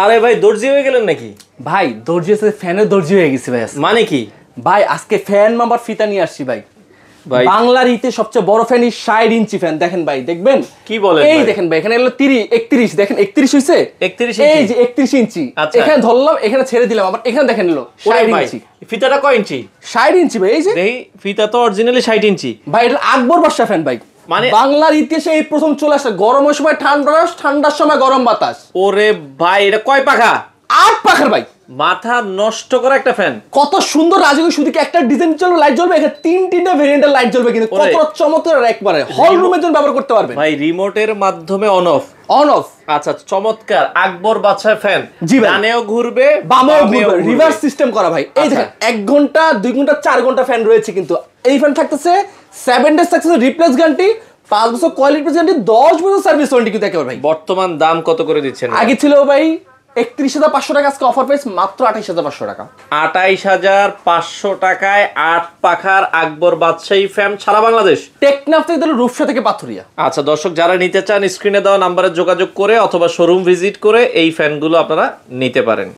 আরে ভাই দর্জি হয়ে গেলেন নাকি? ভাই দর্জি আছে, ফ্যানের দর্জি হয়ে গেছে ভাই। মানে কি ভাই? আজকে ফ্যান মামার ফিতা নিয়ে আসছি ভাই। ভাই বাংলার ইতে সবচেয়ে বড় ফ্যান 60 ইঞ্চি ফ্যান। দেখেন ভাই, দেখবেন কি বলেন? এই দেখেন ভাই, এখানে হলো 31 দেখেন 31 হইছে 31 এই যে 31 ইঞ্চি। আচ্ছা। এখানে ধরলাম, এখানে ছেড়ে দিলাম, আবার এখানে দেখেন হলো 60 ইঞ্চি। ফিতাটা কয় ইঞ্চি? 60 ইঞ্চি ভাই। এই যে দেখি ফিতা তো অরিজিনালি 60 ইঞ্চি ভাই, এটা আকবর বাদশা ফ্যান ভাই। মানে বাংলার ইতিহাসে এই প্রথম চলে আসে। গরমের সময় ঠান্ডা, ঠান্ডার সময় গরম বাতাস। ওরে ভাই এটা কয় পাখা? 8 পাখার ভাই। মাথা নষ্ট করা একটা ফ্যান। কত সুন্দর রাজকীয়, শুধু কি একটা ডিজাইন চলবে, লাইট জ্বলবে, এখানে তিনটা ভেরিয়েন্টের লাইট জ্বলবে, কিন্তু কত চমৎকার একবারে হল রুমের জন্য ব্যবহার করতে পারবেন ভাই। রিমোটের মাধ্যমে অন অফ অন অফ। আচ্ছা চমৎকার আকবর বাদশা ফ্যান। জি ভাই, ডানেও ঘুরবে বামেও ঘুরবে, রিভার্স সিস্টেম করা ভাই। এই দেখেন 1 ঘন্টা 2 ঘন্টা 4 ঘন্টা ফ্যান রয়েছে, কিন্তু এই ফ্যান থাকতেছে 7 ডেজ থাকতেছে রিপ্লেস গ্যারান্টি, 5 বছর কোয়ালিটি গ্যারান্টি, 10 বছর সার্ভিস ওয়ারেন্টি কিন্তু একেবারে ভাই। বর্তমান দাম কত করে দিচ্ছেন? আগে ছিল ভাই 31,500 টাকা, আজকে অফার প্রাইস মাত্র 28,500 টাকা। 28,500 টাকায় 8 পাখার আকবর বাদশাহী ফ্যান সারা বাংলাদেশ। টেকনাফ থেকে রূপসা থেকে পাথুরিয়া। আচ্ছা দর্শক যারা নিতে চান স্ক্রিনে দেওয়া নাম্বারে যোগাযোগ করে অথবা শোরুম ভিজিট করে এই ফ্যানগুলো আপনারা নিতে পারেন।